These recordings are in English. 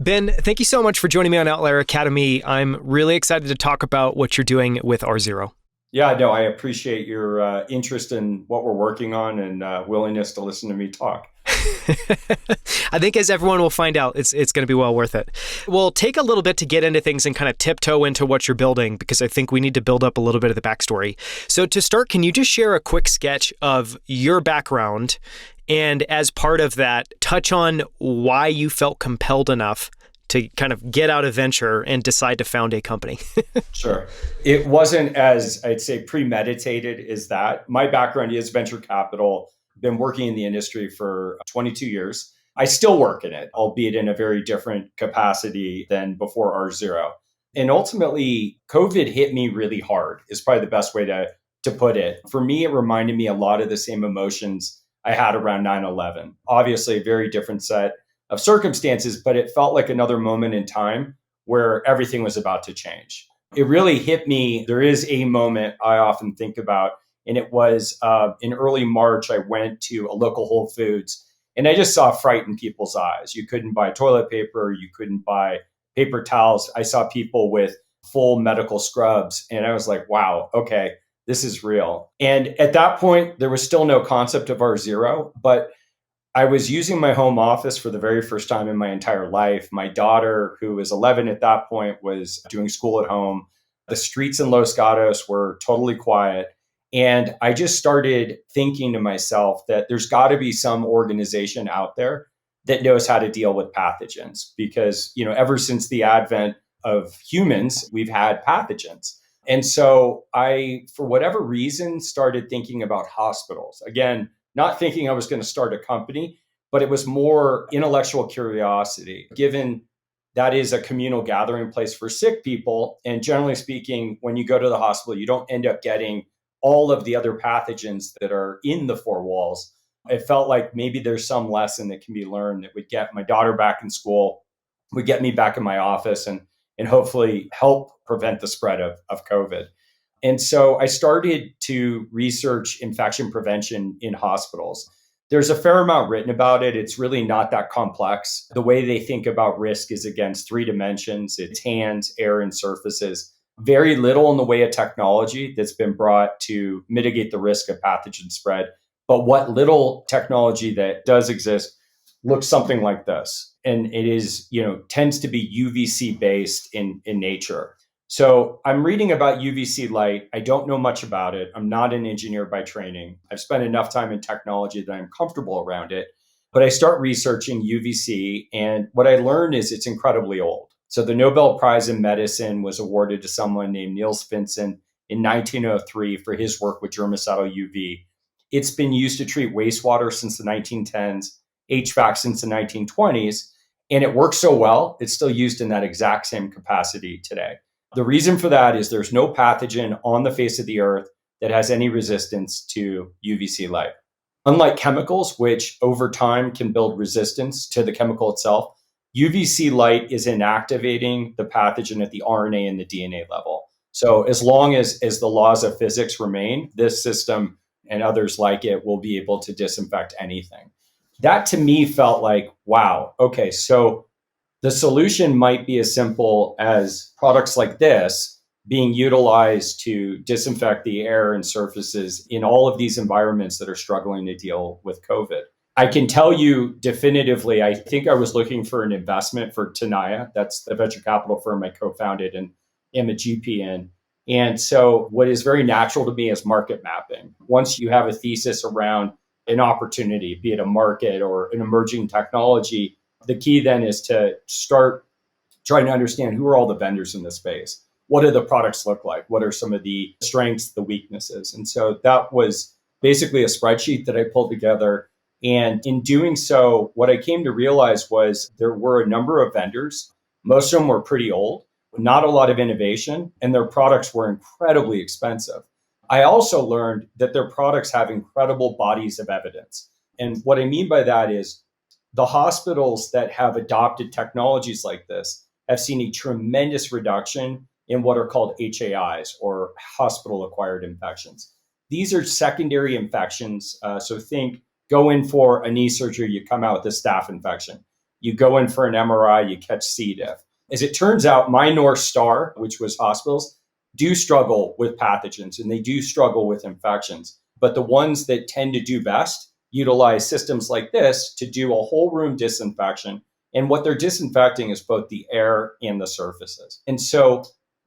Ben, thank you so much for joining me on Outlier Academy. I'm really excited to talk about what you're doing with R0. Yeah, no, I appreciate your interest in what we're working on and willingness to listen to me talk. I think as everyone will find out, it's going to be well worth it. We'll take a little bit to get into things and kind of tiptoe into what you're building, because I think we need to build up a little bit of the backstory. So to start, can you just share a quick sketch of your background? And as part of that, touch on why you felt compelled enough to kind of get out of venture and decide to found a company. Sure. It wasn't as, I'd say, premeditated as that. My background is venture capital. Been working in the industry for 22 years. I still work in it, albeit in a very different capacity than before R0. And ultimately, COVID hit me really hard, is probably the best way to put it. For me, it reminded me a lot of the same emotions I had around 9/11. Obviously, a very different set of circumstances, but it felt like another moment in time where everything was about to change. It really hit me. There is a moment I often think about, and it was in early March. I went to a local Whole Foods, and I just saw fright in people's eyes. You couldn't buy toilet paper, you couldn't buy paper towels. I saw people with full medical scrubs, and I was like, wow, okay, this is real. And at that point, there was still no concept of R0, but I was using my home office for the very first time in my entire life. My daughter, who was 11 at that point, was doing school at home. The streets in Los Gatos were totally quiet. And I just started thinking to myself that there's got to be some organization out there that knows how to deal with pathogens, because, ever since the advent of humans, we've had pathogens. And so I, for whatever reason, started thinking about hospitals. Again, not thinking I was going to start a company, but it was more intellectual curiosity, given that is a communal gathering place for sick people. And generally speaking, when you go to the hospital, you don't end up getting all of the other pathogens that are in the four walls. It felt like maybe there's some lesson that can be learned that would get my daughter back in school, would get me back in my office, and hopefully help prevent the spread of COVID. And so I started to research infection prevention in hospitals. There's a fair amount written about it. It's really not that complex. The way they think about risk is against three dimensions. It's hands, air, and surfaces. Very little in the way of technology that's been brought to mitigate the risk of pathogen spread. But what little technology that does exist looks something like this. And it is, tends to be UVC based in nature. So I'm reading about UVC light. I don't know much about it. I'm not an engineer by training. I've spent enough time in technology that I'm comfortable around it. But I start researching UVC, and what I learned is it's incredibly old. So the Nobel Prize in Medicine was awarded to someone named Niels Finsen in 1903 for his work with germicidal UV. It's been used to treat wastewater since the 1910s, HVAC since the 1920s, and it works so well, it's still used in that exact same capacity today. The reason for that is there's no pathogen on the face of the earth that has any resistance to UVC light. Unlike chemicals, which over time can build resistance to the chemical itself, UVC light is inactivating the pathogen at the RNA and the DNA level. So as long as the laws of physics remain, this system and others like it will be able to disinfect anything. That to me felt like, wow, okay, so the solution might be as simple as products like this being utilized to disinfect the air and surfaces in all of these environments that are struggling to deal with COVID. I can tell you definitively, I think I was looking for an investment for Tenaya. That's the venture capital firm I co-founded and am a GP in. And so what is very natural to me is market mapping. Once you have a thesis around an opportunity, be it a market or an emerging technology, the key then is to start trying to understand who are all the vendors in this space. What do the products look like? What are some of the strengths, the weaknesses? And so that was basically a spreadsheet that I pulled together. And in doing so, what I came to realize was there were a number of vendors. Most of them were pretty old, not a lot of innovation, and their products were incredibly expensive. I also learned that their products have incredible bodies of evidence. And what I mean by that is the hospitals that have adopted technologies like this have seen a tremendous reduction in what are called HAIs, or hospital-acquired infections. These are secondary infections. So think, go in for a knee surgery, you come out with a staph infection. You go in for an MRI, you catch C. diff. As it turns out, my North Star, which was hospitals, do struggle with pathogens and they do struggle with infections. But the ones that tend to do best utilize systems like this to do a whole room disinfection. And what they're disinfecting is both the air and the surfaces. And so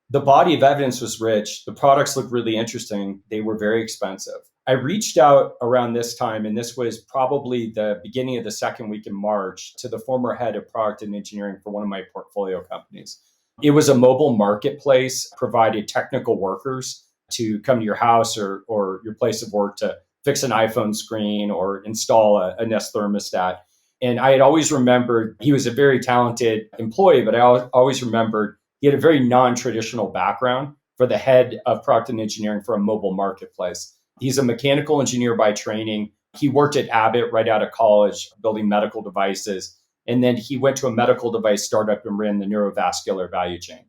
the body of evidence was rich. The products looked really interesting. They were very expensive. I reached out around this time, and this was probably the beginning of the second week in March, to the former head of product and engineering for one of my portfolio companies. It was a mobile marketplace, provided technical workers to come to your house or your place of work to fix an iPhone screen or install a Nest thermostat. And I had always remembered he was a very talented employee, but I always remembered he had a very non-traditional background for the head of product and engineering for a mobile marketplace. He's a mechanical engineer by training. He worked at Abbott right out of college, building medical devices. And then he went to a medical device startup and ran the neurovascular value chain.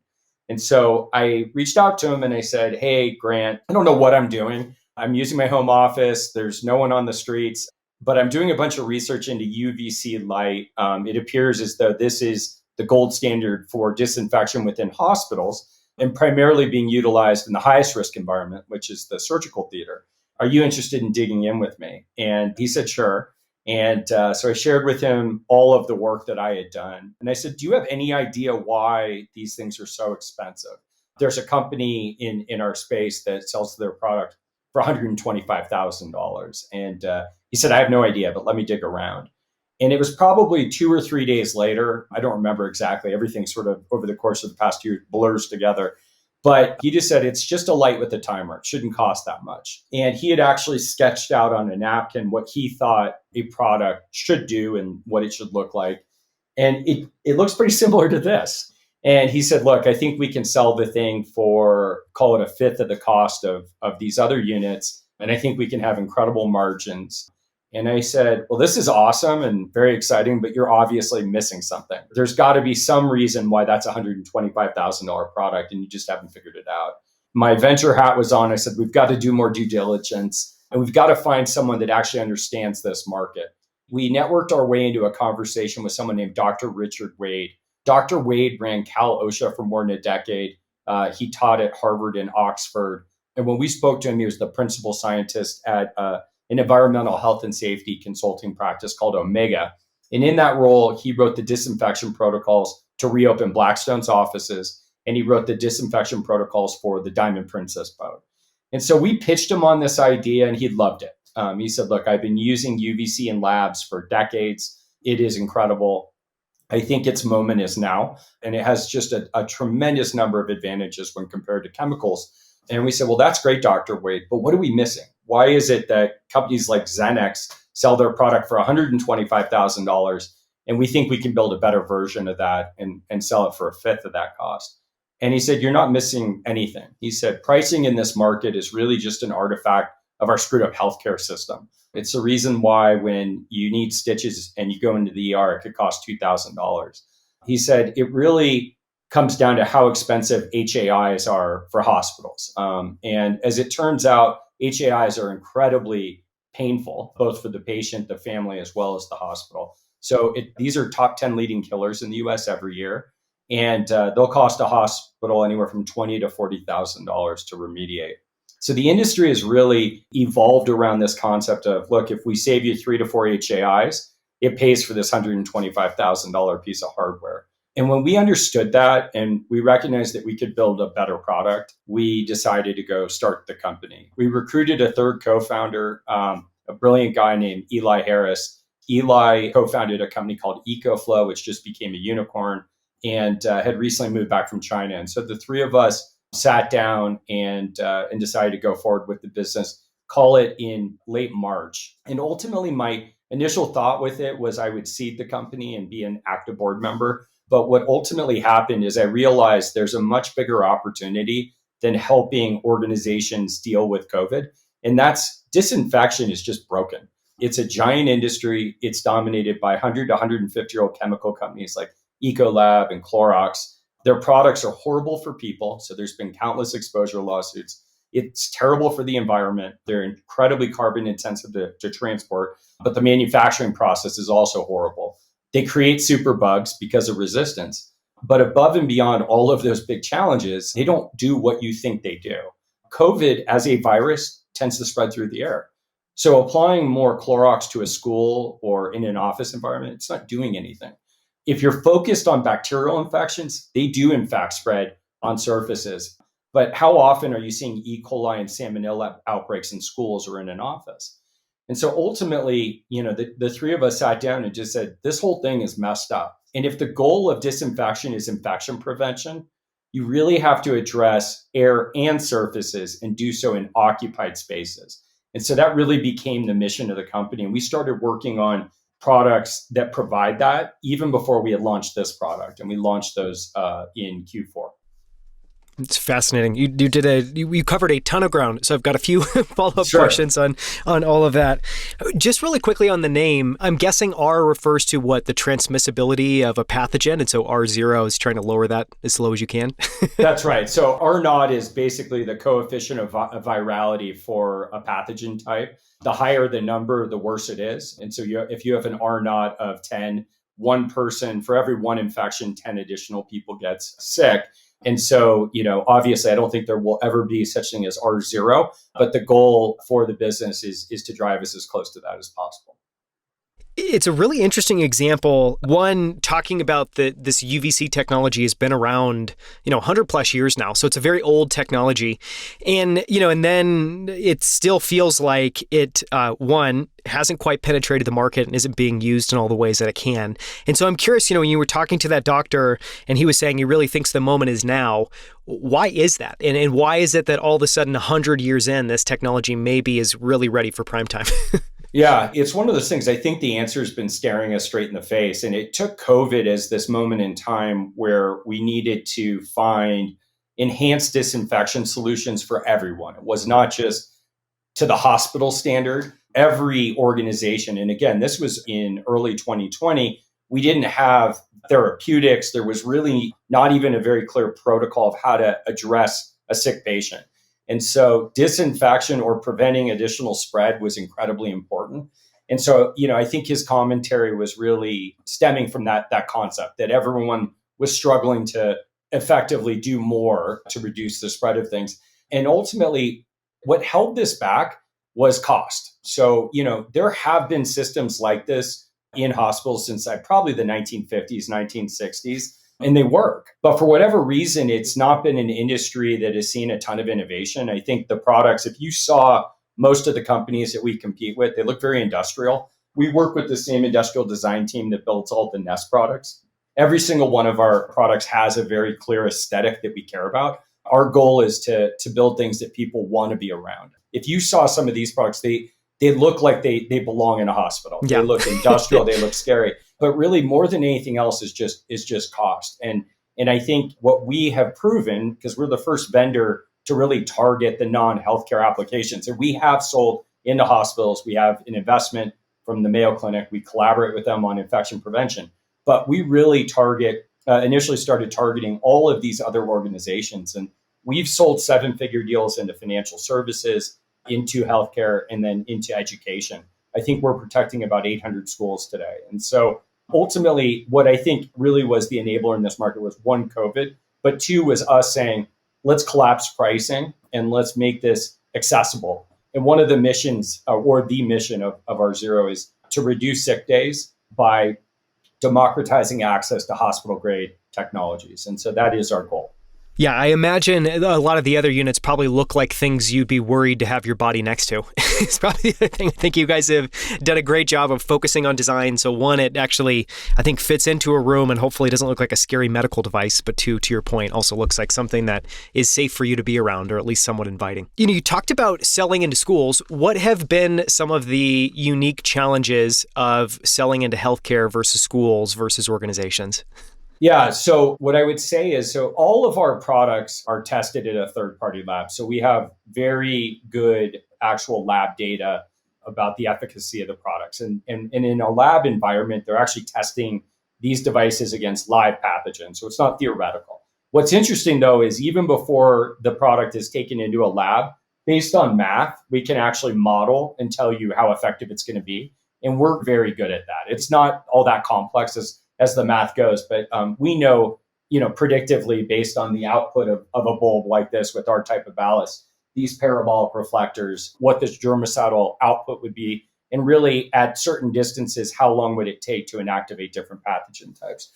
And so I reached out to him and I said, hey, Grant, I don't know what I'm doing. I'm using my home office. There's no one on the streets, but I'm doing a bunch of research into UVC light. It appears as though this is the gold standard for disinfection within hospitals and primarily being utilized in the highest risk environment, which is the surgical theater. Are you interested in digging in with me? And he said, sure. And so I shared with him all of the work that I had done. And I said, do you have any idea why these things are so expensive? There's a company in our space that sells their product for $125,000. And he said, I have no idea, but let me dig around. And it was probably 2 or 3 days later. I don't remember exactly. Everything sort of over the course of the past year blurs together. But he just said, it's just a light with a timer. It shouldn't cost that much. And he had actually sketched out on a napkin what he thought a product should do and what it should look like. And it looks pretty similar to this. And he said, look, I think we can sell the thing for, call it a fifth of the cost of these other units. And I think we can have incredible margins. And I said, well, this is awesome and very exciting, but you're obviously missing something. There's got to be some reason why that's a $125,000 product and you just haven't figured it out. My venture hat was on. I said, we've got to do more due diligence and we've got to find someone that actually understands this market. We networked our way into a conversation with someone named Dr. Richard Wade. Dr. Wade ran Cal OSHA for more than a decade. He taught at Harvard and Oxford. And when we spoke to him, he was the principal scientist at an environmental health and safety consulting practice called Omega. And in that role, he wrote the disinfection protocols to reopen Blackstone's offices. And he wrote the disinfection protocols for the Diamond Princess boat. And so we pitched him on this idea and he loved it. He said, look, I've been using UVC in labs for decades. It is incredible. I think its moment is now. And it has just a tremendous number of advantages when compared to chemicals. And we said, well, that's great, Dr. Wade, but what are we missing? Why is it that companies like Xenex sell their product for $125,000 and we think we can build a better version of that and sell it for a fifth of that cost? And he said, you're not missing anything. He said, pricing in this market is really just an artifact of our screwed up healthcare system. It's the reason why when you need stitches and you go into the ER, it could cost $2,000. He said, it really comes down to how expensive HAIs are for hospitals. And as it turns out, HAIs are incredibly painful, both for the patient, the family, as well as the hospital. So these are top 10 leading killers in the US every year. And they'll cost a hospital anywhere from $20,000 to $40,000 to remediate. So the industry has really evolved around this concept of, look, if we save you 3 to 4 HAIs, it pays for this $125,000 piece of hardware. And when we understood that and we recognized that we could build a better product, we decided to go start the company. We recruited a third co-founder, a brilliant guy named Eli Harris. Eli co-founded a company called EcoFlow, which just became a unicorn and had recently moved back from China. And so the three of us sat down and decided to go forward with the business, call it in late March. And ultimately, my initial thought with it was I would seed the company and be an active board member. But what ultimately happened is I realized there's a much bigger opportunity than helping organizations deal with COVID. And that's disinfection is just broken. It's a giant industry. It's dominated by 100 to 150-year-old chemical companies like Ecolab and Clorox. Their products are horrible for people. So there's been countless exposure lawsuits. It's terrible for the environment. They're incredibly carbon intensive to transport, but the manufacturing process is also horrible. They create super bugs because of resistance. But above and beyond all of those big challenges, they don't do what you think they do. COVID as a virus tends to spread through the air. So applying more Clorox to a school or in an office environment, it's not doing anything. If you're focused on bacterial infections, they do in fact spread on surfaces. But how often are you seeing E. coli and salmonella outbreaks in schools or in an office? And so ultimately, the three of us sat down and just said, this whole thing is messed up. And if the goal of disinfection is infection prevention, you really have to address air and surfaces and do so in occupied spaces. And so that really became the mission of the company. And we started working on products that provide that even before we had launched this product. And we launched those in Q4. It's fascinating. You covered a ton of ground, so I've got a few follow-up Sure. questions on all of that. Just really quickly on the name, I'm guessing R refers to the transmissibility of a pathogen, and so R0 is trying to lower that as low as you can. That's right. So R naught is basically the coefficient of virality for a pathogen type. The higher the number, the worse it is. And so if you have an R naught of 10, one person, for every one infection, 10 additional people gets sick. And so, obviously, I don't think there will ever be such thing as R0, but the goal for the business is to drive us as close to that as possible. It's a really interesting example. One, talking about this UVC technology has been around, 100 plus years now. So it's a very old technology. And, and then it still feels like it, one, hasn't quite penetrated the market and isn't being used in all the ways that it can. And so I'm curious, when you were talking to that doctor and he was saying he really thinks the moment is now, why is that? And why is it that all of a sudden 100 years in, this technology maybe is really ready for prime time? Yeah, it's one of those things. I think the answer has been staring us straight in the face. And it took COVID as this moment in time where we needed to find enhanced disinfection solutions for everyone. It was not just to the hospital standard. Every organization, and again, this was in early 2020, we didn't have therapeutics. There was really not even a very clear protocol of how to address a sick patient. And so disinfection or preventing additional spread was incredibly important. And so, I think his commentary was really stemming from that concept that everyone was struggling to effectively do more to reduce the spread of things. And ultimately, what held this back was cost. So, there have been systems like this in hospitals since probably the 1950s, 1960s. And they work. But for whatever reason, it's not been an industry that has seen a ton of innovation. I think the products, if you saw most of the companies that we compete with, they look very industrial. We work with the same industrial design team that builds all the Nest products. Every single one of our products has a very clear aesthetic that we care about. Our goal is to build things that people want to be around. If you saw some of these products, they look like they belong in a hospital. Yeah. They look industrial, they look scary. But really, more than anything else is just cost. And I think what we have proven, because we're the first vendor to really target the non-healthcare applications, and we have sold into hospitals. We have an investment from the Mayo Clinic. We collaborate with them on infection prevention. But we really initially started targeting all of these other organizations. And we've sold seven-figure deals into financial services, into healthcare, and then into education. I think we're protecting about 800 schools today. And so ultimately, what I think really was the enabler in this market was one, COVID, but two was us saying, let's collapse pricing and let's make this accessible. And one of the missions or the mission of R0 is to reduce sick days by democratizing access to hospital grade technologies. And so that is our goal. Yeah, I imagine a lot of the other units probably look like things you'd be worried to have your body next to. It's probably the thing. I think you guys have done a great job of focusing on design. So one, it actually, I think, fits into a room and hopefully doesn't look like a scary medical device. But two, to your point, also looks like something that is safe for you to be around, or at least somewhat inviting. You talked about selling into schools. What have been some of the unique challenges of selling into healthcare versus schools versus organizations? Yeah. So what I would say is, all of our products are tested at a third-party lab. So we have very good actual lab data about the efficacy of the products. And in a lab environment, they're actually testing these devices against live pathogens. So it's not theoretical. What's interesting, though, is even before the product is taken into a lab, based on math, we can actually model and tell you how effective it's going to be. And we're very good at that. It's not all that complex as the math goes, but we know, predictively based on the output of a bulb like this with our type of ballast, these parabolic reflectors, what this germicidal output would be, and really at certain distances, how long would it take to inactivate different pathogen types.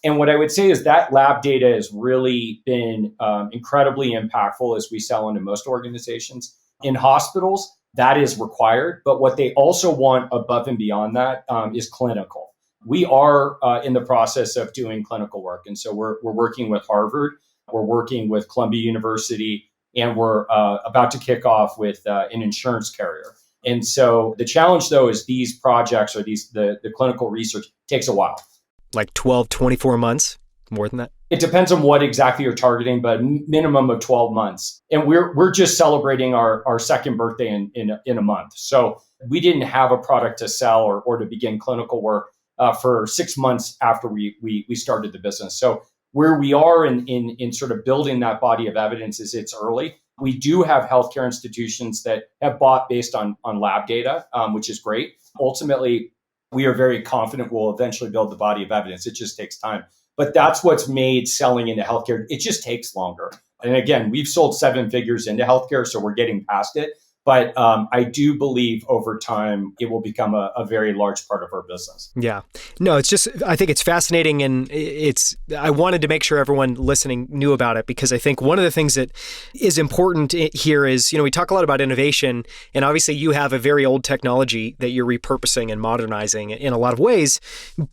And what I would say is that lab data has really been incredibly impactful as we sell into most organizations. In hospitals, that is required. But what they also want above and beyond that is clinical. We are in the process of doing clinical work. And so we're working with Harvard, we're working with Columbia University, and we're about to kick off with an insurance carrier. And so the challenge, though, is these projects or the clinical research takes a while. Like 12, 24 months, more than that? It depends on what exactly you're targeting, but minimum of 12 months. And we're just celebrating our second birthday in a month. So we didn't have a product to sell or to begin clinical work for 6 months after we started the business. So where we are in sort of building that body of evidence is it's early. We do have healthcare institutions that have bought based on lab data, which is great. Ultimately, we are very confident we'll eventually build the body of evidence. It just takes time. But that's what's made selling into healthcare. It just takes longer. And again, we've sold 7 figures into healthcare, so we're getting past it. But I do believe over time, it will become a very large part of our business. Yeah. No, it's just, I think it's fascinating. And I wanted to make sure everyone listening knew about it, because I think one of the things that is important here is, we talk a lot about innovation, and obviously you have a very old technology that you're repurposing and modernizing in a lot of ways,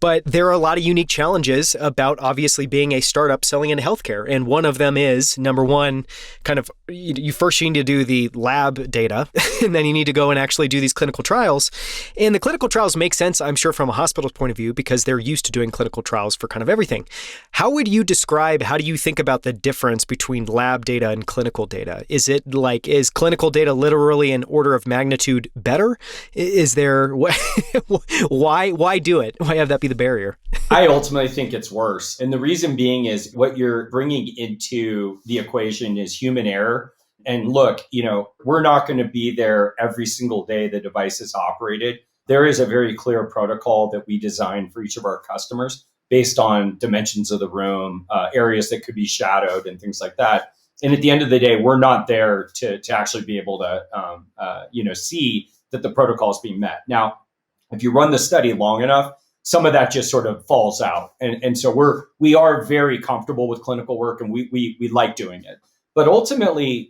but there are a lot of unique challenges about obviously being a startup selling into healthcare. And one of them is, number one, kind of, you first need to do the lab data, and then you need to go and actually do these clinical trials. And the clinical trials make sense, I'm sure, from a hospital's point of view, because they're used to doing clinical trials for kind of everything. How do you think about the difference between lab data and clinical data? Is clinical data literally an order of magnitude better? Is there, why do it? Why have that be the barrier? I ultimately think it's worse. And the reason being is what you're bringing into the equation is human error. And look, we're not going to be there every single day the device is operated. There is a very clear protocol that we design for each of our customers based on dimensions of the room, areas that could be shadowed and things like that. And at the end of the day, we're not there to actually be able to, see that the protocol is being met. Now, if you run the study long enough, some of that just sort of falls out. And so we are very comfortable with clinical work, and we like doing it. But ultimately,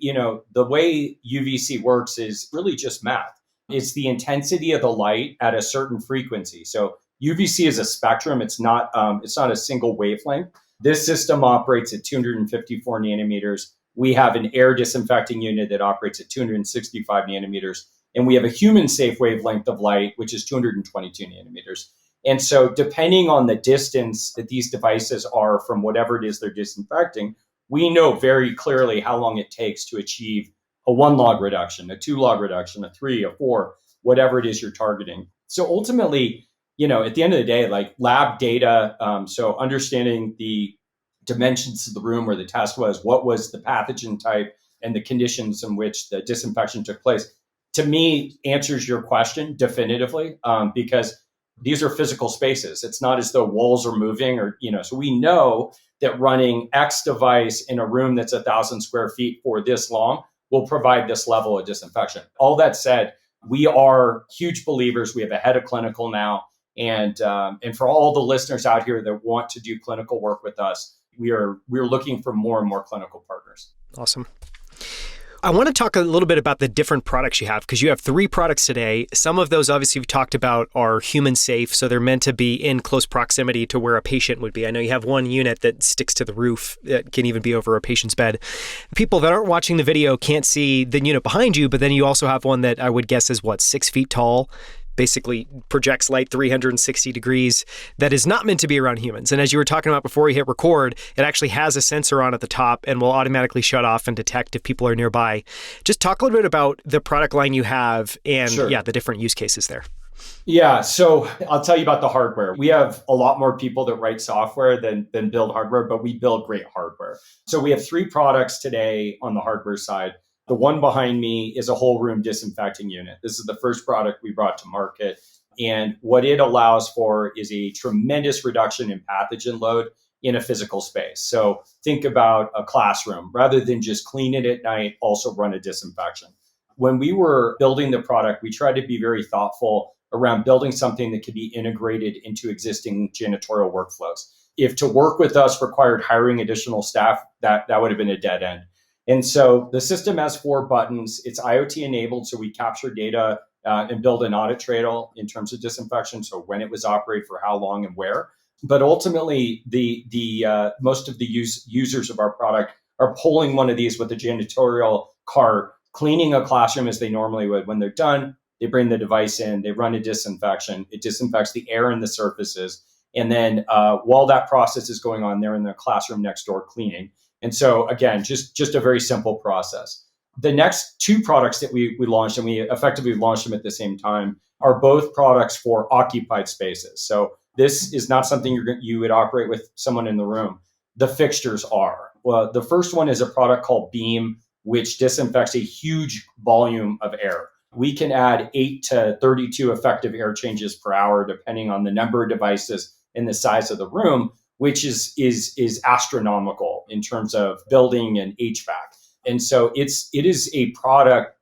the way UVC works is really just math. It's the intensity of the light at a certain frequency. So UVC is a spectrum. It's not a single wavelength. This system operates at 254 nanometers. We have an air disinfecting unit that operates at 265 nanometers. And we have a human safe wavelength of light, which is 222 nanometers. And so depending on the distance that these devices are from whatever it is they're disinfecting, we know very clearly how long it takes to achieve a 1 log reduction, a 2 log reduction, a 3, a 4, whatever it is you're targeting. So ultimately, at the end of the day, like lab data, so understanding the dimensions of the room where the test was, what was the pathogen type, and the conditions in which the disinfection took place, to me, answers your question definitively, because these are physical spaces. It's not as though walls are moving so we know that running X device in a room that's 1,000 square feet for this long will provide this level of disinfection. All that said, we are huge believers. We have a head of clinical now. And for all the listeners out here that want to do clinical work with us, we're looking for more and more clinical partners. Awesome. I want to talk a little bit about the different products you have, because you have 3 products today. Some of those, obviously, you've talked about are human safe, so they're meant to be in close proximity to where a patient would be. I know you have one unit that sticks to the roof that can even be over a patient's bed. People that aren't watching the video can't see the unit behind you, but then you also have one that I would guess is 6 feet tall, basically projects light 360 degrees, that is not meant to be around humans. And as you were talking about before you hit record, it actually has a sensor on at the top and will automatically shut off and detect if people are nearby. Just talk a little bit about the product line you have and Sure. the different use cases there. Yeah, so I'll tell you about the hardware. We have a lot more people that write software than build hardware, but we build great hardware. So we have 3 products today on the hardware side. The one behind me is a whole room disinfecting unit. This is the first product we brought to market. And what it allows for is a tremendous reduction in pathogen load in a physical space. So think about a classroom. Rather than just clean it at night, also run a disinfection. When we were building the product, we tried to be very thoughtful around building something that could be integrated into existing janitorial workflows. If to work with us required hiring additional staff, that would have been a dead end. And so the system has 4 buttons. It's IoT enabled, so we capture data and build an audit trail in terms of disinfection, so when it was operated, for how long and where. But ultimately, the most of the users of our product are pulling one of these with a janitorial cart, cleaning a classroom as they normally would. When they're done, they bring the device in, they run a disinfection. It disinfects the air and the surfaces. And then while that process is going on, they're in the classroom next door cleaning. And so again, just a very simple process. The next 2 products that we launched, and we effectively launched them at the same time, are both products for occupied spaces. So this is not something you would operate with someone in the room. The fixtures are. Well, the first one is a product called Beam, which disinfects a huge volume of air. We can add 8 to 32 effective air changes per hour, depending on the number of devices and the size of the room, which is astronomical in terms of building and HVAC. And so it is a product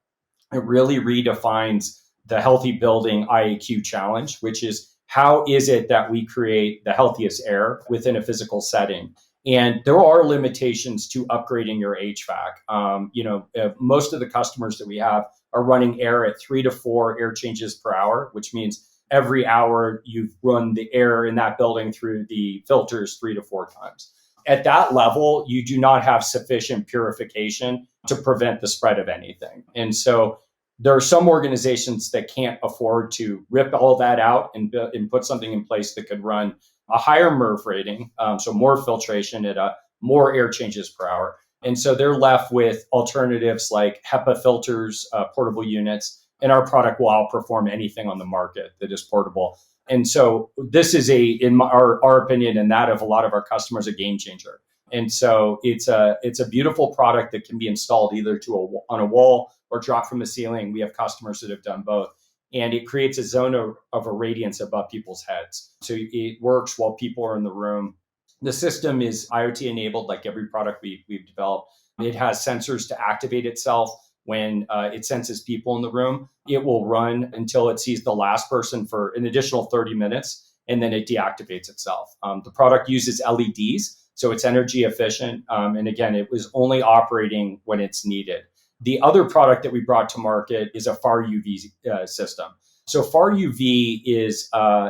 that really redefines the healthy building IAQ challenge, which is how is it that we create the healthiest air within a physical setting? And there are limitations to upgrading your HVAC. Most of the customers that we have are running air at 3 to 4 air changes per hour, which means every hour you've run the air in that building through the filters 3 to 4 times. At that level, you do not have sufficient purification to prevent the spread of anything. And so there are some organizations that can't afford to rip all that out and put something in place that could run a higher MERV rating, so more filtration at more air changes per hour. And so they're left with alternatives like HEPA filters, portable units, and our product will outperform anything on the market that is portable. And so this is in our opinion, and that of a lot of our customers, a game changer. And so it's a beautiful product that can be installed either on a wall or drop from the ceiling. We have customers that have done both. And it creates a zone of irradiance above people's heads. So it works while people are in the room. The system is IoT enabled, like every product we've developed. It has sensors to activate itself when it senses people in the room. It will run until it sees the last person for an additional 30 minutes, and then it deactivates itself. The product uses LEDs, so it's energy efficient. And again, it was only operating when it's needed. The other product that we brought to market is a far UV system. So far UV is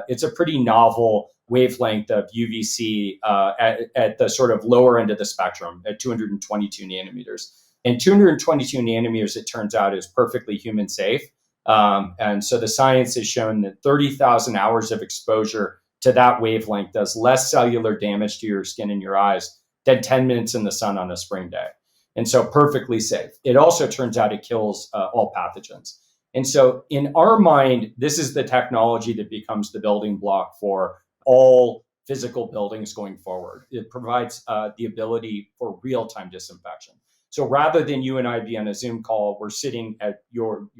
it's a pretty novel wavelength of UVC at the sort of lower end of the spectrum at 222 nanometers. And 222 nanometers, it turns out, is perfectly human safe. And so the science has shown that 30,000 hours of exposure to that wavelength does less cellular damage to your skin and your eyes than 10 minutes in the sun on a spring day. And so perfectly safe. It also turns out it kills all pathogens. And so in our mind, this is the technology that becomes the building block for all physical buildings going forward. It provides the ability for real-time disinfection. So rather than you and I be on a Zoom call, we're sitting at your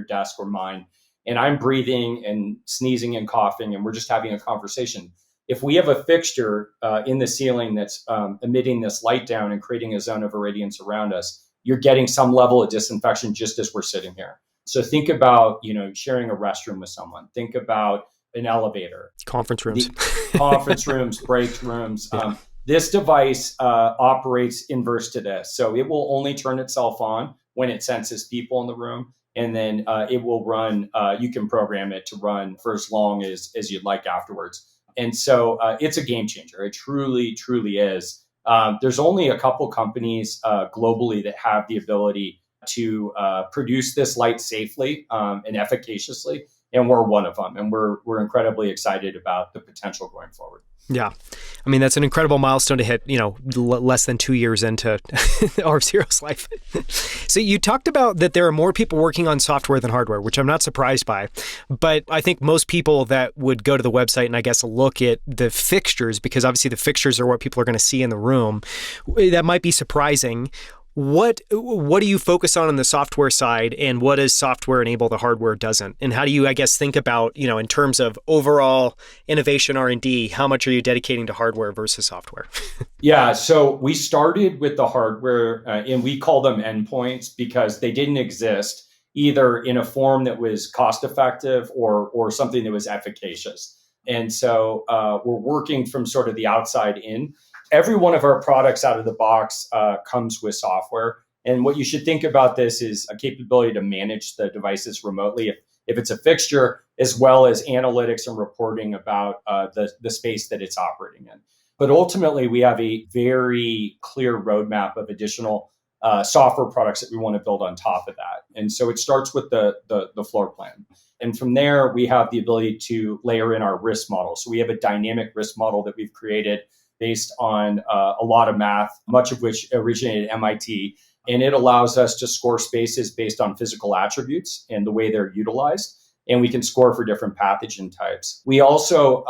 desk or mine, and I'm breathing and sneezing and coughing, and we're just having a conversation. If we have a fixture in the ceiling that's emitting this light down and creating a zone of irradiance around us, you're getting some level of disinfection just as we're sitting here. So think about, sharing a restroom with someone. Think about an elevator. Conference rooms. Conference rooms, break rooms. Yeah. This device operates inverse to this. So it will only turn itself on when it senses people in the room. And then it will run, you can program it to run for as long as you'd like afterwards. And so it's a game changer. It truly, truly is. There's only a couple companies globally that have the ability to produce this light safely and efficaciously. And we're one of them. And we're incredibly excited about the potential going forward. Yeah. I mean, that's an incredible milestone to hit, less than 2 years into R0's life. So you talked about that there are more people working on software than hardware, which I'm not surprised by. But I think most people that would go to the website and I guess look at the fixtures, because obviously the fixtures are what people are going to see in the room, that might be surprising. What do you focus on the software side, and what does software enable the hardware doesn't? And how do you, I guess, think about, in terms of overall innovation R&D, how much are you dedicating to hardware versus software? Yeah, so we started with the hardware, and we call them endpoints because they didn't exist either in a form that was cost effective or something that was efficacious. And so we're working from sort of the outside in. Every one of our products out of the box comes with software. And what you should think about this is a capability to manage the devices remotely if it's a fixture, as well as analytics and reporting about the space that it's operating in. But ultimately, we have a very clear roadmap of additional software products that we want to build on top of that. And so it starts with the floor plan. And from there, we have the ability to layer in our risk model. So we have a dynamic risk model that we've created based on a lot of math, much of which originated at MIT. And it allows us to score spaces based on physical attributes and the way they're utilized. And we can score for different pathogen types. We also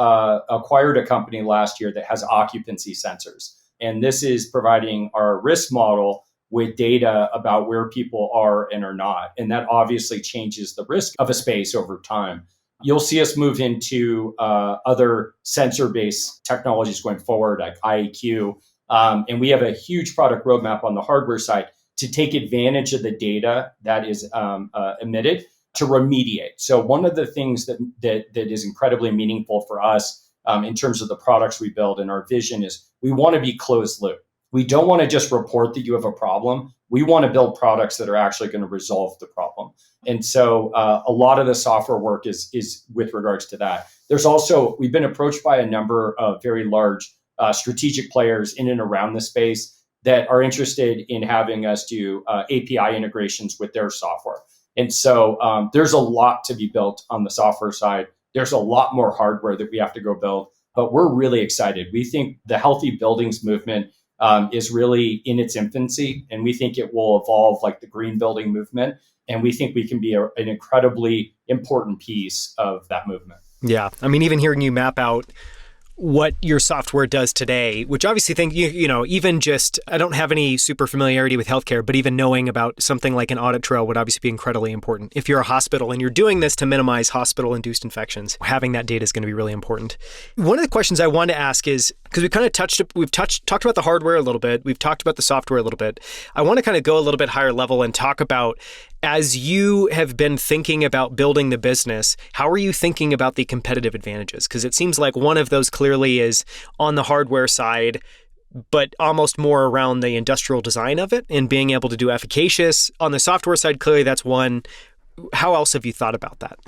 acquired a company last year that has occupancy sensors. And this is providing our risk model with data about where people are and are not. And that obviously changes the risk of a space over time. You'll see us move into other sensor-based technologies going forward, like IAQ. And we have a huge product roadmap on the hardware side to take advantage of the data that is emitted to remediate. So one of the things that is incredibly meaningful for us in terms of the products we build and our vision is we want to be closed loop. We don't want to just report that you have a problem. We want to build products that are actually going to resolve the problem. And so a lot of the software work is with regards to that. There's also, we've been approached by a number of very large strategic players in and around the space that are interested in having us do API integrations with their software. And so there's a lot to be built on the software side. There's a lot more hardware that we have to go build, but we're really excited. We think the healthy buildings movement is really in its infancy, and we think it will evolve like the green building movement. And we think we can be an incredibly important piece of that movement. Yeah. I mean, even hearing you map out what your software does today, which obviously even just, I don't have any super familiarity with healthcare, but even knowing about something like an audit trail would obviously be incredibly important. If you're a hospital and you're doing this to minimize hospital-induced infections, having that data is going to be really important. One of the questions I wanted to ask is, because we've talked about the hardware a little bit, we've talked about the software a little bit. I want to kind of go a little bit higher level and talk about, as you have been thinking about building the business, how are you thinking about the competitive advantages? Because it seems like one of those clearly is on the hardware side, but almost more around the industrial design of it and being able to do efficacious. On the software side, clearly that's one. How else have you thought about that?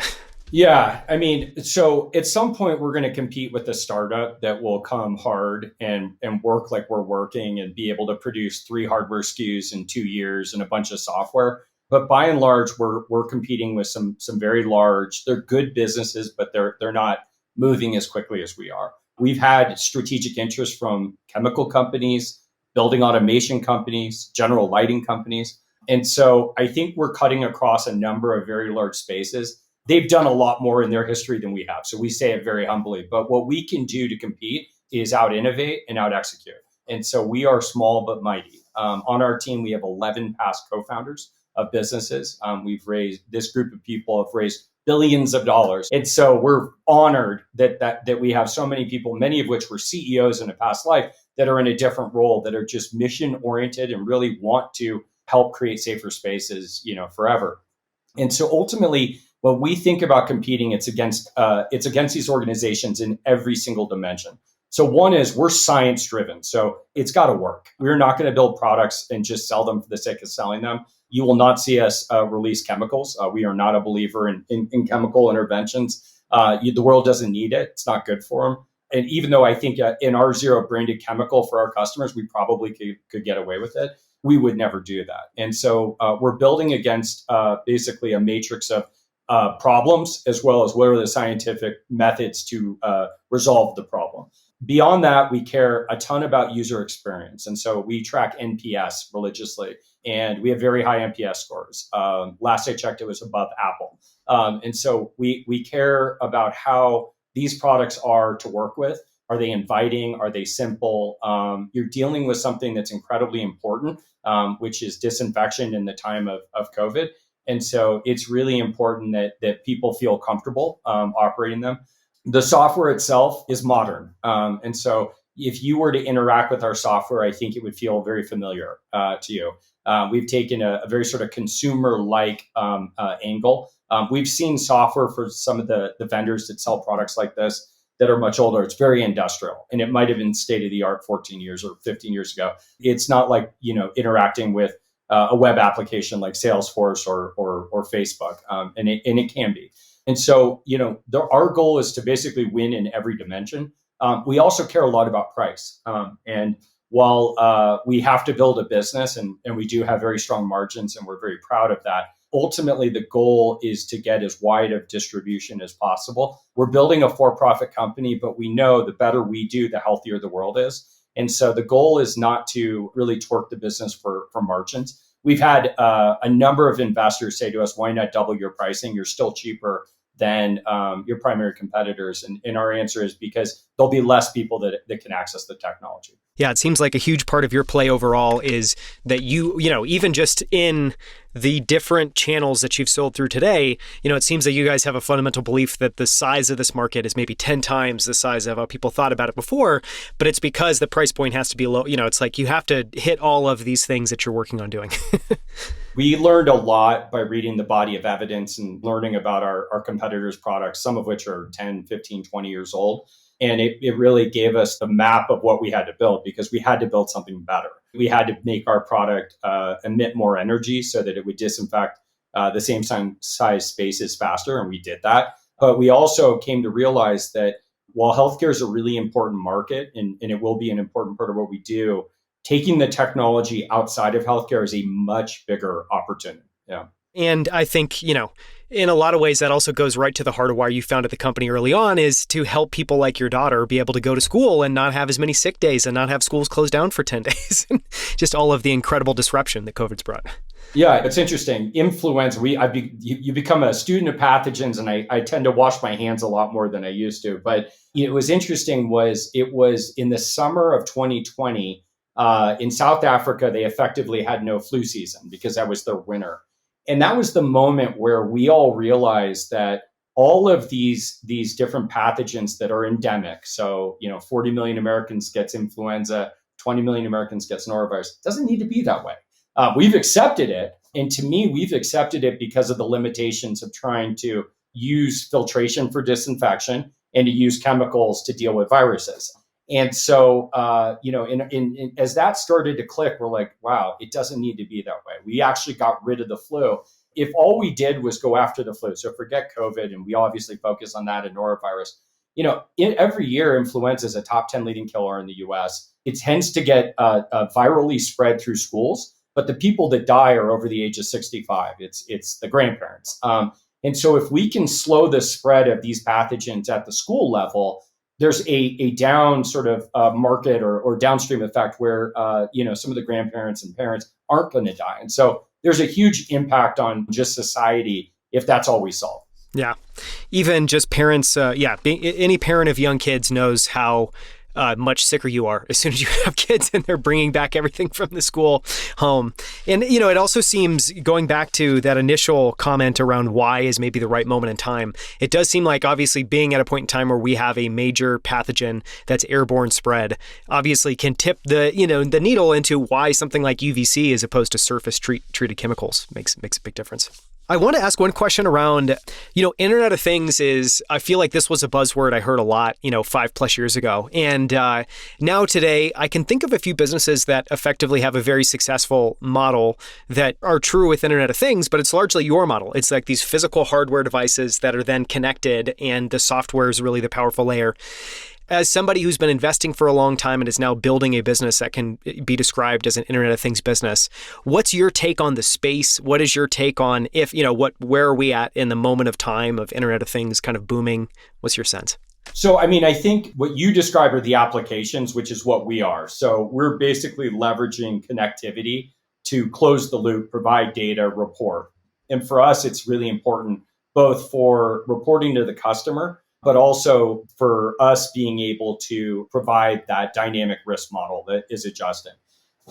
Yeah, I mean, so at some point we're going to compete with a startup that will come hard and work like we're working and be able to produce 3 hardware SKUs in 2 years and a bunch of software. But by and large, we're competing with some very large. They're good businesses, but they're not moving as quickly as we are. We've had strategic interest from chemical companies, building automation companies, general lighting companies. And so I think we're cutting across a number of very large spaces. They've done a lot more in their history than we have. So we say it very humbly. But what we can do to compete is out innovate and out execute. And so we are small but mighty. On our team, we have 11 past co-founders of businesses. This group of people have raised billions of dollars. And so we're honored that we have so many people, many of which were CEOs in a past life, that are in a different role, that are just mission oriented and really want to help create safer spaces, forever. And so ultimately, when we think about competing, it's against these organizations in every single dimension. So one is we're science driven. So it's got to work. We're not going to build products and just sell them for the sake of selling them. You will not see us release chemicals. We are not a believer in chemical interventions. The world doesn't need it. It's not good for them. And even though I think in our zero branded chemical for our customers, we probably could get away with it, we would never do that. And so we're building against basically a matrix of problems, as well as what are the scientific methods to resolve the problem. Beyond that, we care a ton about user experience. And so we track NPS religiously, and we have very high NPS scores. Last I checked, it was above Apple. And so we care about how these products are to work with. Are they inviting? Are they simple? You're dealing with something that's incredibly important, which is disinfection in the time of COVID. And so it's really important that people feel comfortable operating them. The software itself is modern. And so if you were to interact with our software, I think it would feel very familiar to you. We've taken a very sort of consumer-like angle. We've seen software for some of the vendors that sell products like this that are much older. It's very industrial, and it might have been state of the art 14 years or 15 years ago. It's not like interacting with a web application like Salesforce or Facebook, and it can be. And so our goal is to basically win in every dimension. We also care a lot about price, and while we have to build a business and we do have very strong margins and we're very proud of that, ultimately the goal is to get as wide of distribution as possible. We're building a for-profit company, but we know the better we do, the healthier the world is. And so the goal is not to really torque the business for margins. We've had a number of investors say to us, why not double your pricing? You're still cheaper than your primary competitors. And our answer is because there'll be less people that can access the technology. Yeah, it seems like a huge part of your play overall is that even just in the different channels that you've sold through today, it seems that you guys have a fundamental belief that the size of this market is maybe 10 times the size of how people thought about it before, but it's because the price point has to be low. It's like you have to hit all of these things that you're working on doing. We learned a lot by reading the body of evidence and learning about our competitors' products, some of which are 10, 15, 20 years old. And it really gave us the map of what we had to build because we had to build something better. We had to make our product emit more energy so that it would disinfect the same size spaces faster. And we did that. But we also came to realize that while healthcare is a really important market and it will be an important part of what we do, taking the technology outside of healthcare is a much bigger opportunity. Yeah. And I think, in a lot of ways, that also goes right to the heart of why you founded the company early on, is to help people like your daughter be able to go to school and not have as many sick days and not have schools closed down for 10 days. Just all of the incredible disruption that COVID's brought. Yeah, it's interesting. Influenza, you become a student of pathogens, and I tend to wash my hands a lot more than I used to. But it was interesting it was in the summer of 2020, in South Africa, they effectively had no flu season because that was their winter. And that was the moment where we all realized that all of these different pathogens that are endemic, so 40 million Americans gets influenza, 20 million Americans gets norovirus, doesn't need to be that way. We've accepted it. And to me, we've accepted it because of the limitations of trying to use filtration for disinfection and to use chemicals to deal with viruses. And so, as that started to click, we're like, wow, it doesn't need to be that way. We actually got rid of the flu. If all we did was go after the flu, so forget COVID, and we obviously focus on that and norovirus, every year, influenza is a top 10 leading killer in the US. It tends to get virally spread through schools, but the people that die are over the age of 65. It's the grandparents. And so if we can slow the spread of these pathogens at the school level, there's a down sort of market or downstream effect where some of the grandparents and parents aren't going to die. And so there's a huge impact on just society if that's all we solve. Yeah. Even just parents, any parent of young kids knows how much sicker you are as soon as you have kids and they're bringing back everything from the school home. And, it also seems, going back to that initial comment around why is maybe the right moment in time, it does seem like obviously being at a point in time where we have a major pathogen that's airborne spread obviously can tip the needle into why something like UVC as opposed to surface treated chemicals makes a big difference. I want to ask one question around, Internet of Things I feel like this was a buzzword I heard a lot, 5+ years ago. And now today, I can think of a few businesses that effectively have a very successful model that are true with Internet of Things, but it's largely your model. It's like these physical hardware devices that are then connected, and the software is really the powerful layer. As somebody who's been investing for a long time and is now building a business that can be described as an Internet of Things business, what's your take on the space? What is your take on where are we at in the moment of time of Internet of Things kind of booming? What's your sense? So, I think what you describe are the applications, which is what we are. So we're basically leveraging connectivity to close the loop, provide data, report. And for us, it's really important both for reporting to the customer, but also for us being able to provide that dynamic risk model that is adjusting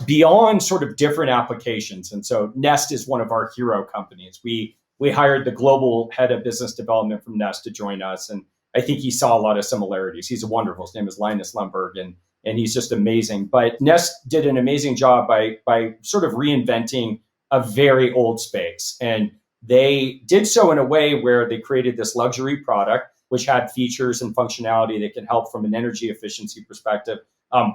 beyond sort of different applications. And so Nest is one of our hero companies. We hired the global head of business development from Nest to join us. And I think he saw a lot of similarities. He's wonderful. His name is Linus Lundberg, and he's just amazing. But Nest did an amazing job by sort of reinventing a very old space. And they did so in a way where they created this luxury product, which had features and functionality that can help from an energy efficiency perspective.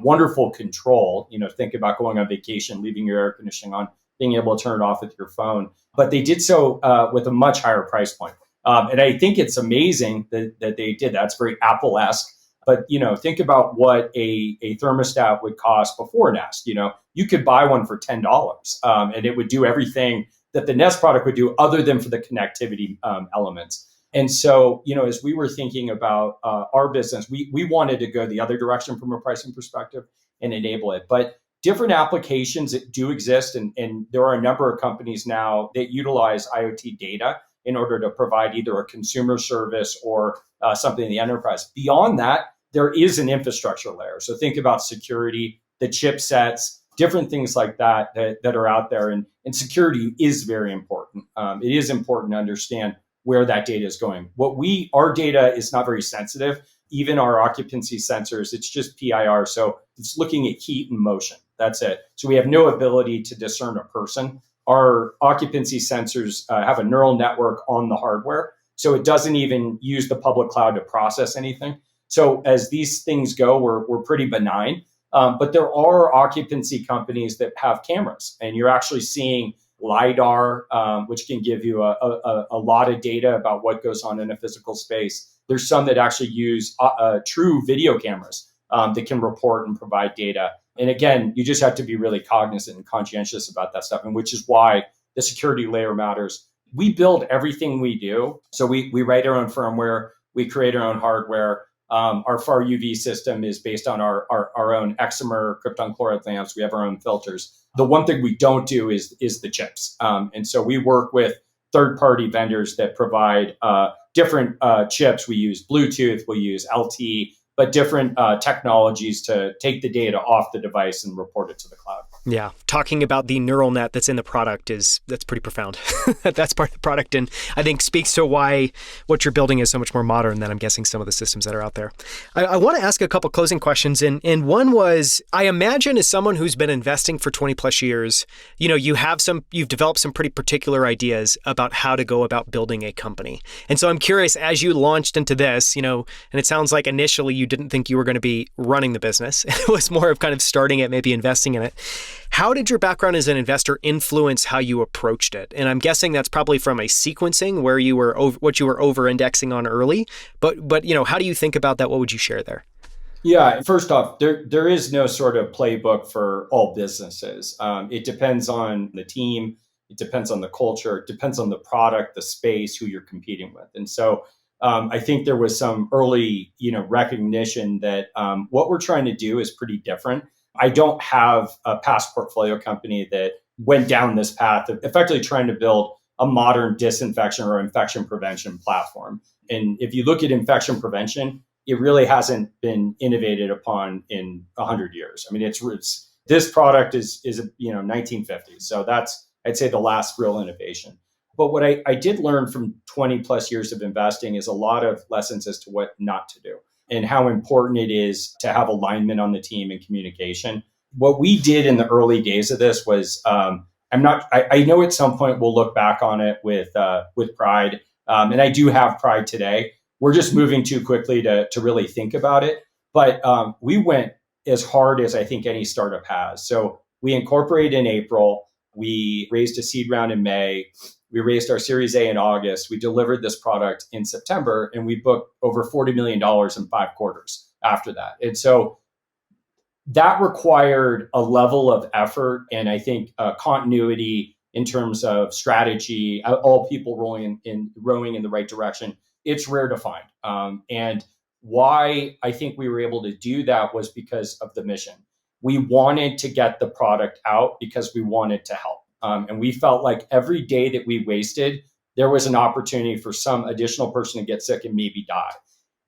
Wonderful control. Think about going on vacation, leaving your air conditioning on, being able to turn it off with your phone. But they did so with a much higher price point. And I think it's amazing that they did that. It's very Apple-esque. But think about what a thermostat would cost before Nest. You could buy one for $10, and it would do everything that the Nest product would do, other than for the connectivity elements. And so, as we were thinking about our business, we wanted to go the other direction from a pricing perspective and enable it. But different applications that do exist, and there are a number of companies now that utilize IoT data in order to provide either a consumer service or something in the enterprise. Beyond that, there is an infrastructure layer. So think about security, the chipsets, different things like that are out there. And security is very important. It is important to understand where that data is going. Our data is not very sensitive. Even our occupancy sensors, it's just PIR. So it's looking at heat and motion. That's it. So we have no ability to discern a person. Our occupancy sensors have a neural network on the hardware. So it doesn't even use the public cloud to process anything. So as these things go, we're pretty benign. But there are occupancy companies that have cameras, and you're actually seeing LiDAR, which can give you a lot of data about what goes on in a physical space. There's some that actually use true video cameras that can report and provide data. And again, you just have to be really cognizant and conscientious about that stuff, and which is why the security layer matters. We build everything we do. So we write our own firmware, we create our own hardware. Our far UV system is based on our own excimer krypton chloride lamps. We have our own filters. The one thing we don't do is the chips. And so we work with third-party vendors that provide different chips. We use Bluetooth, we use LTE, but different technologies to take the data off the device and report it to the cloud. Yeah. Talking about the neural net that's in the product that's pretty profound. That's part of the product, and I think speaks to why what you're building is so much more modern than I'm guessing some of the systems that are out there. I want to ask a couple closing questions, and one was, I imagine as someone who's been investing for 20 plus years, you've developed some pretty particular ideas about how to go about building a company. And so I'm curious, as you launched into this, and it sounds like initially you didn't think you were going to be running the business. It was more of kind of starting it, maybe investing in it. How did your background as an investor influence how you approached it? And I'm guessing that's probably from a sequencing where you were what you were over-indexing on early. But how do you think about that? What would you share there? Yeah, first off, there is no sort of playbook for all businesses. It depends on the team. It depends on the culture. It depends on the product, the space, who you're competing with. And so I think there was some early, recognition that what we're trying to do is pretty different. I don't have a past portfolio company that went down this path of effectively trying to build a modern disinfection or infection prevention platform. And if you look at infection prevention, it really hasn't been innovated upon in 100 years. I mean, it's this product is 1950s. So that's, I'd say, the last real innovation. But what I did learn from 20 plus years of investing is a lot of lessons as to what not to do and how important it is to have alignment on the team and communication. What we did in the early days of this was, I know at some point we'll look back on it with pride. And I do have pride today. We're just moving too quickly to really think about it. But we went as hard as I think any startup has. So we incorporated in April. We raised a seed round in May. We raised our Series A in August. We delivered this product in September, and we booked over $40 million in 5 quarters after that. And so that required a level of effort and I think continuity in terms of strategy, all people rowing in the right direction. It's rare to find. And why I think we were able to do that was because of the mission. We wanted to get the product out because we wanted to help. And we felt like every day that we wasted, there was an opportunity for some additional person to get sick and maybe die.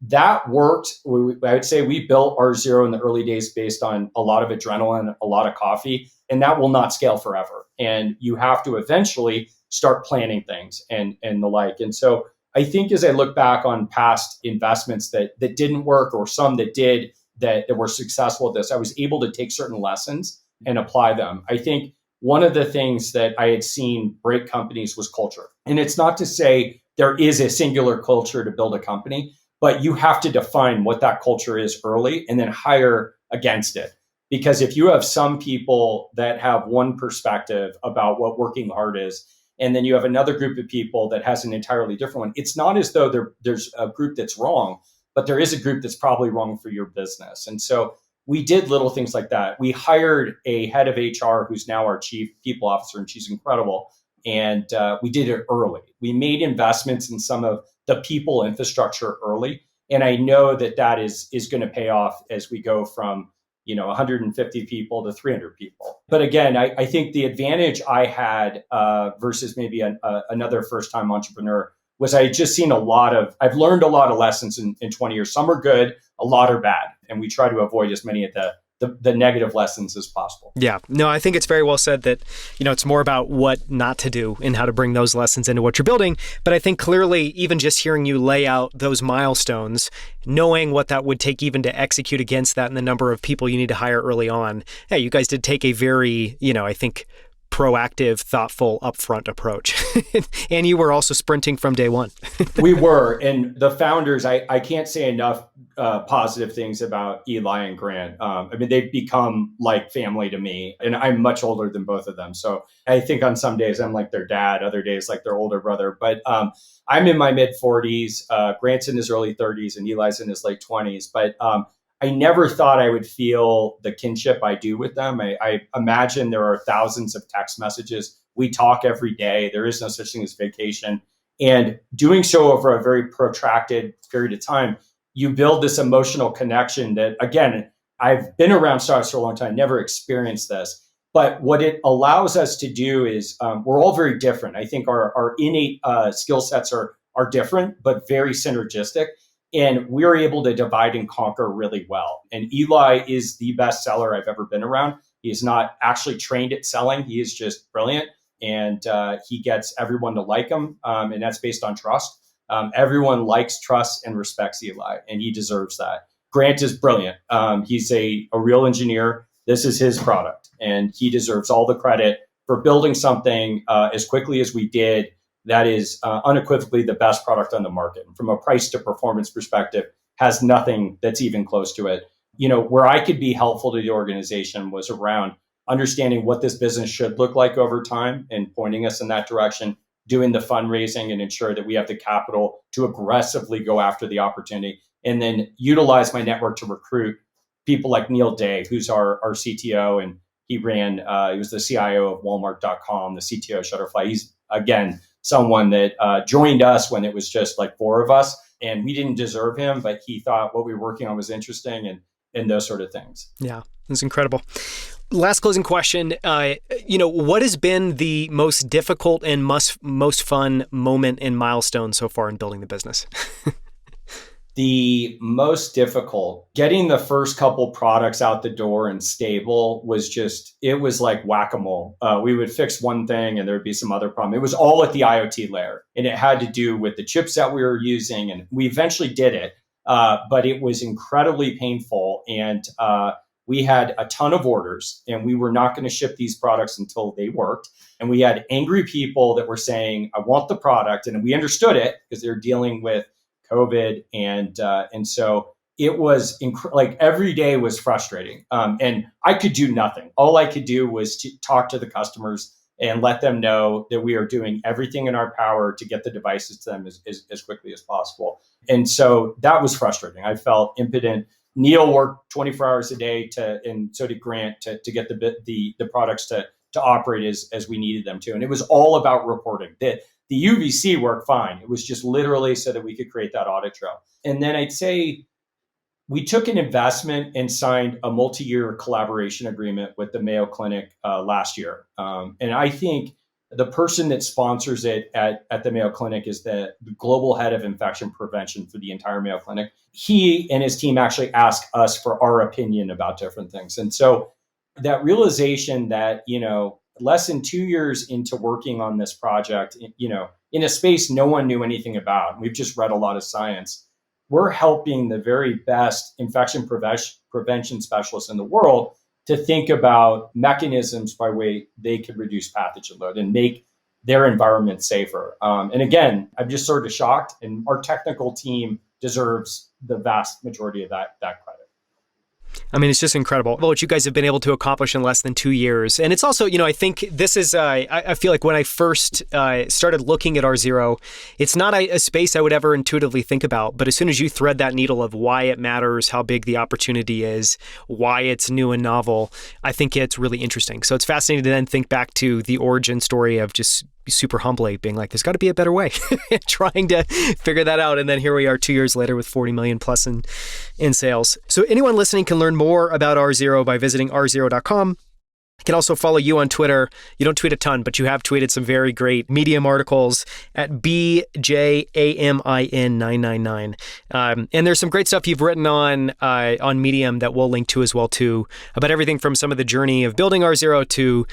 that worked. I would say we built our zero in the early days based on a lot of adrenaline, a lot of coffee, and that will not scale forever. And you have to eventually start planning things and the like. And so I think as I look back on past investments that didn't work or some that did that were successful at this, I was able to take certain lessons and apply them. I think one of the things that I had seen break companies was culture. And it's not to say there is a singular culture to build a company, but you have to define what that culture is early and then hire against it. Because if you have some people that have one perspective about what working hard is, and then you have another group of people that has an entirely different one, it's not as though there's a group that's wrong, but there is a group that's probably wrong for your business. And so we did little things like that. We hired a head of HR who's now our chief people officer, and she's incredible. And we did it early. We made investments in some of the people infrastructure early. And I know that is going to pay off as we go from 150 people to 300 people. But again, I think the advantage I had versus maybe another first-time entrepreneur was I had just seen I've learned a lot of lessons in 20 years. Some are good, a lot are bad. And we try to avoid as many of the negative lessons as possible. Yeah, no, I think it's very well said that, it's more about what not to do and how to bring those lessons into what you're building. But I think clearly, even just hearing you lay out those milestones, knowing what that would take even to execute against that and the number of people you need to hire early on. Hey, you guys did take a very, I think, proactive, thoughtful, upfront approach. And you were also sprinting from day one. We were. And the founders, I can't say enough positive things about Eli and Grant. They've become like family to me, and I'm much older than both of them. So I think on some days I'm like their dad, other days like their older brother. But I'm in my mid 40s. Grant's in his early 30s, and Eli's in his late 20s. But I never thought I would feel the kinship I do with them. I imagine there are thousands of text messages. We talk every day. There is no such thing as vacation. And doing so over a very protracted period of time, you build this emotional connection that, again, I've been around startups for a long time, never experienced this. But what it allows us to do is we're all very different. I think our innate skill sets are different, but very synergistic. And we're able to divide and conquer really well. And Eli is the best seller I've ever been around. He is not actually trained at selling. He is just brilliant. And he gets everyone to like him. And that's based on trust. Everyone likes, trusts, and respects Eli, and he deserves that. Grant is brilliant. He's a real engineer. This is his product, and he deserves all the credit for building something as quickly as we did. That is unequivocally the best product on the market. From a price to performance perspective, has nothing that's even close to it. Where I could be helpful to the organization was around understanding what this business should look like over time and pointing us in that direction, doing the fundraising and ensure that we have the capital to aggressively go after the opportunity, and then utilize my network to recruit people like Neil Day, who's our CTO, and he was the CIO of Walmart.com, the CTO of Shutterfly. He's, again, someone that joined us when it was just like four of us, and we didn't deserve him, but he thought what we were working on was interesting and those sort of things. Yeah, it's incredible. Last closing question. What has been the most difficult and most fun moment in Milestone so far in building the business? The most difficult, getting the first couple products out the door and stable it was like whack-a-mole. We would fix one thing and there would be some other problem. It was all at the IoT layer, and it had to do with the chipset we were using, and we eventually did it, but it was incredibly painful. And we had a ton of orders, and we were not going to ship these products until they worked. And we had angry people that were saying, I want the product. And we understood it because they're dealing with COVID. And so it was like every day was frustrating. And I could do nothing. All I could do was to talk to the customers and let them know that we are doing everything in our power to get the devices to them as quickly as possible. And so that was frustrating. I felt impotent. Neil worked 24 hours a day and so did Grant to get the products to operate as we needed them to. And it was all about reporting. The UVC worked fine. It was just literally so that we could create that audit trail. And then I'd say we took an investment and signed a multi-year collaboration agreement with the Mayo Clinic last year. And I think The person that sponsors it at the Mayo Clinic is the global head of infection prevention for the entire Mayo Clinic. He and his team actually ask us for our opinion about different things. And so that realization that, less than 2 years into working on this project, in a space no one knew anything about, we've just read a lot of science, we're helping the very best infection prevention specialists in the world to think about mechanisms by way they could reduce pathogen load and make their environment safer. And again, I'm just sort of shocked, and our technical team deserves the vast majority of that credit. I mean, it's just incredible what you guys have been able to accomplish in less than 2 years. And it's also, I think this is, I feel like when I first started looking at R0, it's not a space I would ever intuitively think about. But as soon as you thread that needle of why it matters, how big the opportunity is, why it's new and novel, I think it's really interesting. So it's fascinating to then think back to the origin story of just super humbly being like, there's got to be a better way, trying to figure that out. And then here we are 2 years later with 40 million plus in sales. So anyone listening can learn more about R0 by visiting r0.com. I can also follow you on Twitter. You don't tweet a ton, but you have tweeted some very great Medium articles at BJAMIN999. And there's some great stuff you've written on Medium that we'll link to as well too, about everything from some of the journey of building R0 to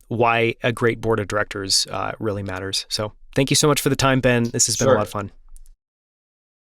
why a great board of directors really matters. So thank you so much for the time, Ben. This has been a lot of fun.